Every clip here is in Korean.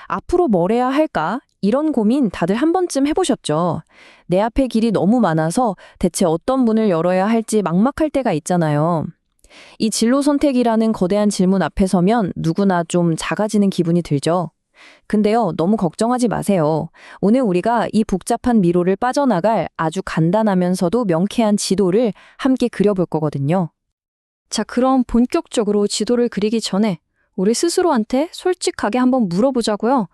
앞으로 뭘 해야 할까? 이런 고민 다들 한 번쯤 해보셨죠? 내 앞에 길이 너무 많아서 대체 어떤 문을 열어야 할지 막막할 때가 있잖아요. 이 진로 선택이라는 거대한 질문 앞에 서면 누구나 좀 작아지는 기분이 들죠. 근데요, 너무 걱정하지 마세요. 오늘 우리가 이 복잡한 미로를 빠져나갈 아주 간단하면서도 명쾌한 지도를 함께 그려볼 거거든요. 자, 그럼 본격적으로 지도를 그리기 전에 우리 스스로한테 솔직하게 한번 물어보자고요.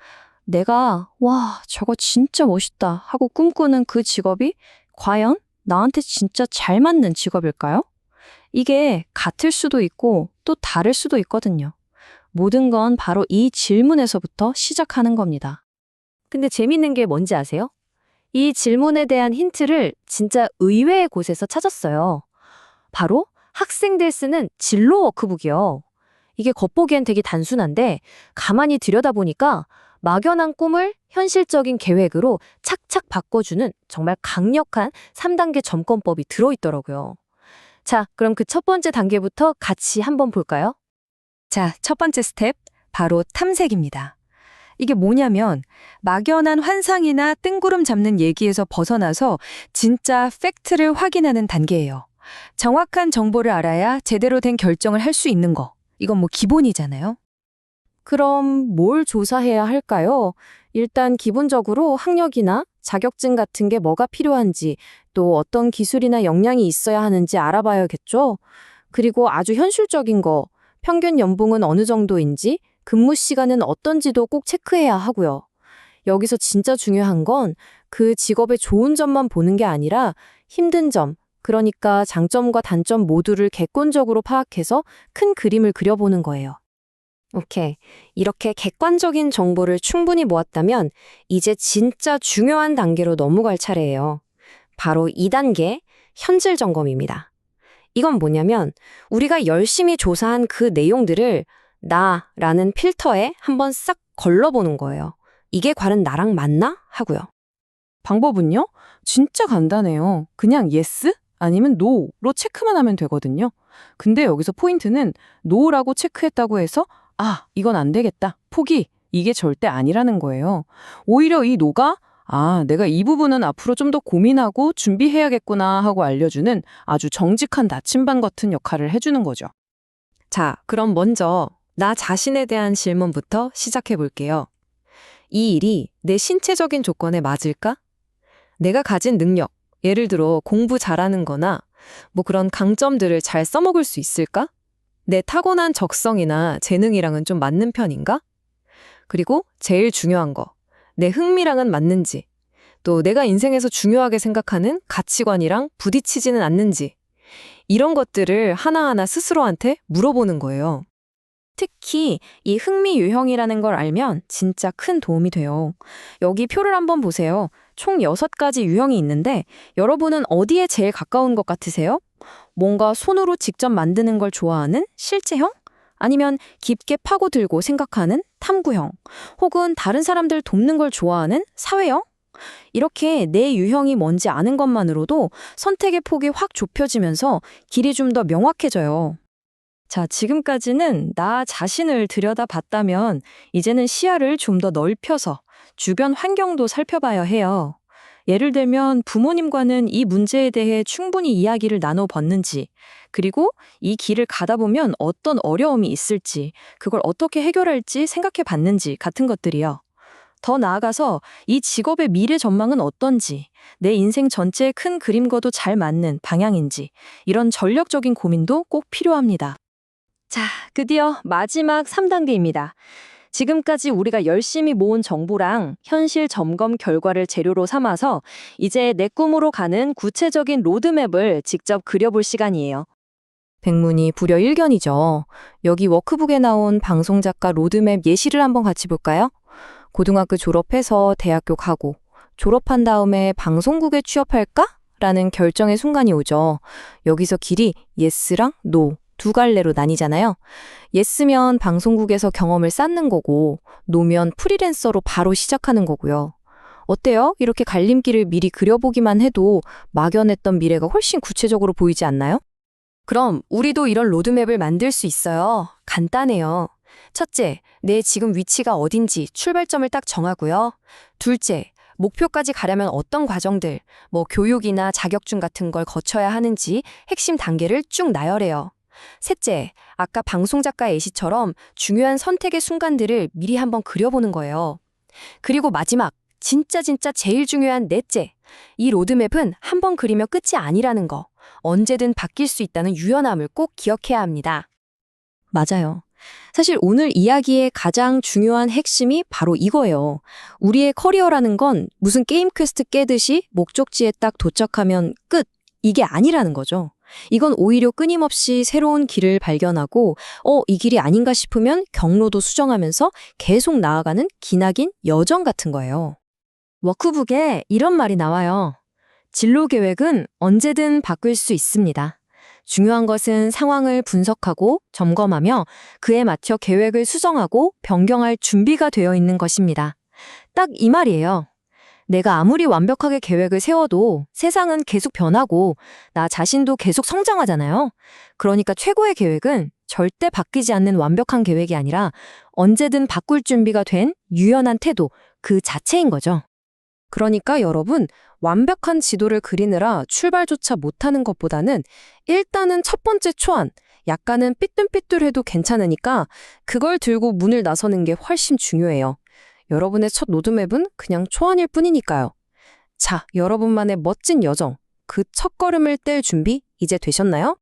내가 와, 저거 진짜 멋있다 하고 꿈꾸는 그 직업이 과연 나한테 진짜 잘 맞는 직업일까요? 이게 같을 수도 있고 또 다를 수도 있거든요. 모든 건 바로 이 질문에서부터 시작하는 겁니다. 근데 재밌는 게 뭔지 아세요? 이 질문에 대한 힌트를 진짜 의외의 곳에서 찾았어요. 바로 학생들 쓰는 진로 워크북이요. 이게 겉보기엔 되게 단순한데 가만히 들여다보니까 막연한 꿈을 현실적인 계획으로 착착 바꿔주는 정말 강력한 3단계 점검법이 들어있더라고요. 자, 그럼 그 첫 번째 단계부터 같이 한번 볼까요? 자, 첫 번째 스텝, 바로 탐색입니다. 이게 뭐냐면 막연한 환상이나 뜬구름 잡는 얘기에서 벗어나서 진짜 팩트를 확인하는 단계예요. 정확한 정보를 알아야 제대로 된 결정을 할 수 있는 거. 이건 뭐 기본이잖아요. 그럼 뭘 조사해야 할까요? 일단 기본적으로 학력이나 자격증 같은 게 뭐가 필요한지, 또 어떤 기술이나 역량이 있어야 하는지 알아봐야겠죠? 그리고 아주 현실적인 거, 평균 연봉은 어느 정도인지, 근무 시간은 어떤지도 꼭 체크해야 하고요. 여기서 진짜 중요한 건 그 직업의 좋은 점만 보는 게 아니라 힘든 점, 그러니까 장점과 단점 모두를 객관적으로 파악해서 큰 그림을 그려보는 거예요. 오케이. 이렇게 객관적인 정보를 충분히 모았다면 이제 진짜 중요한 단계로 넘어갈 차례예요. 바로 2단계, 현실 점검입니다. 이건 뭐냐면 우리가 열심히 조사한 그 내용들을 나라는 필터에 한번 싹 걸러보는 거예요. 이게 과연 나랑 맞나? 하고요. 방법은요? 진짜 간단해요. 그냥 yes 아니면 no로 체크만 하면 되거든요. 근데 여기서 포인트는 no라고 체크했다고 해서 이건 안 되겠다. 포기. 이게 절대 아니라는 거예요. 오히려 이 no가 내가 이 부분은 앞으로 좀 더 고민하고 준비해야겠구나 하고 알려주는 아주 정직한 나침반 같은 역할을 해주는 거죠. 자, 그럼 먼저 나 자신에 대한 질문부터 시작해 볼게요. 이 일이 내 신체적인 조건에 맞을까? 내가 가진 능력, 예를 들어 공부 잘하는 거나 뭐 그런 강점들을 잘 써먹을 수 있을까? 내 타고난 적성이나 재능이랑은 좀 맞는 편인가? 그리고 제일 중요한 거, 내 흥미랑은 맞는지, 또 내가 인생에서 중요하게 생각하는 가치관이랑 부딪히지는 않는지, 이런 것들을 하나하나 스스로한테 물어보는 거예요. 특히 이 흥미 유형이라는 걸 알면 진짜 큰 도움이 돼요. 여기 표를 한번 보세요. 총 6가지 유형이 있는데 여러분은 어디에 제일 가까운 것 같으세요? 뭔가 손으로 직접 만드는 걸 좋아하는 실제형? 아니면 깊게 파고들고 생각하는 탐구형? 혹은 다른 사람들 돕는 걸 좋아하는 사회형? 이렇게 내 유형이 뭔지 아는 것만으로도 선택의 폭이 확 좁혀지면서 길이 좀 더 명확해져요. 자, 지금까지는 나 자신을 들여다봤다면 이제는 시야를 좀 더 넓혀서 주변 환경도 살펴봐야 해요. 예를 들면 부모님과는 이 문제에 대해 충분히 이야기를 나눠봤는지, 그리고 이 길을 가다 보면 어떤 어려움이 있을지, 그걸 어떻게 해결할지 생각해 봤는지 같은 것들이요. 더 나아가서 이 직업의 미래 전망은 어떤지, 내 인생 전체의 큰 그림과도 잘 맞는 방향인지, 이런 전략적인 고민도 꼭 필요합니다. 자, 드디어 마지막 3단계입니다. 지금까지 우리가 열심히 모은 정보랑 현실 점검 결과를 재료로 삼아서 이제 내 꿈으로 가는 구체적인 로드맵을 직접 그려볼 시간이에요. 백문이 불여일견이죠. 여기 워크북에 나온 방송작가 로드맵 예시를 한번 같이 볼까요? 고등학교 졸업해서 대학교 가고 졸업한 다음에 방송국에 취업할까? 라는 결정의 순간이 오죠. 여기서 길이 yes랑 no 두 갈래로 나뉘잖아요. yes면 방송국에서 경험을 쌓는 거고 no면 프리랜서로 바로 시작하는 거고요. 어때요? 이렇게 갈림길을 미리 그려보기만 해도 막연했던 미래가 훨씬 구체적으로 보이지 않나요? 그럼 우리도 이런 로드맵을 만들 수 있어요. 간단해요. 첫째, 내 지금 위치가 어딘지 출발점을 딱 정하고요. 둘째, 목표까지 가려면 어떤 과정들, 교육이나 자격증 같은 걸 거쳐야 하는지 핵심 단계를 쭉 나열해요. 셋째, 아까 방송작가 A씨처럼 중요한 선택의 순간들을 미리 한번 그려보는 거예요. 그리고 마지막, 진짜 제일 중요한 넷째, 이 로드맵은 한번 그리면 끝이 아니라는 거, 언제든 바뀔 수 있다는 유연함을 꼭 기억해야 합니다. 맞아요. 사실 오늘 이야기의 가장 중요한 핵심이 바로 이거예요. 우리의 커리어라는 건 무슨 게임 퀘스트 깨듯이 목적지에 딱 도착하면 끝! 이게 아니라는 거죠. 이건 오히려 끊임없이 새로운 길을 발견하고 이 길이 아닌가 싶으면 경로도 수정하면서 계속 나아가는 기나긴 여정 같은 거예요. 워크북에 이런 말이 나와요. 진로 계획은 언제든 바꿀 수 있습니다. 중요한 것은 상황을 분석하고 점검하며 그에 맞춰 계획을 수정하고 변경할 준비가 되어 있는 것입니다. 딱 이 말이에요. 내가 아무리 완벽하게 계획을 세워도 세상은 계속 변하고 나 자신도 계속 성장하잖아요. 그러니까 최고의 계획은 절대 바뀌지 않는 완벽한 계획이 아니라 언제든 바꿀 준비가 된 유연한 태도 그 자체인 거죠. 그러니까 여러분, 완벽한 지도를 그리느라 출발조차 못하는 것보다는 일단은 첫 번째 초안, 약간은 삐뚤삐뚤해도 괜찮으니까 그걸 들고 문을 나서는 게 훨씬 중요해요. 여러분의 첫 로드맵은 그냥 초안일 뿐이니까요. 자, 여러분만의 멋진 여정, 그 첫걸음을 뗄 준비 이제 되셨나요?